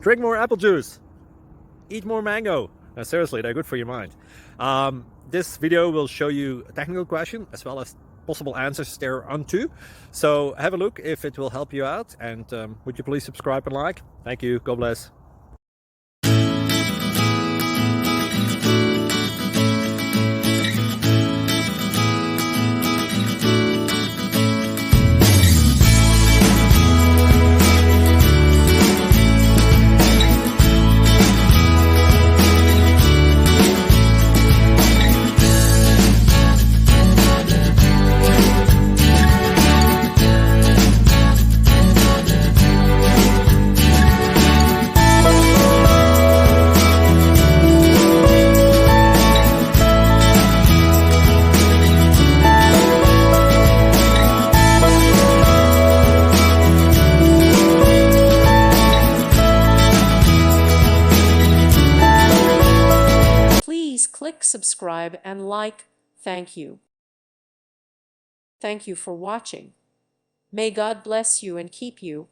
drink more apple juice, eat more mango. No, seriously, they're good for your mind. This video will show you a technical question as well as possible answers thereunto. So have a look if it will help you out, and would you please subscribe and like? Thank you. God bless. Please click subscribe and like. Thank you. Thank you for watching. May God bless you and keep you.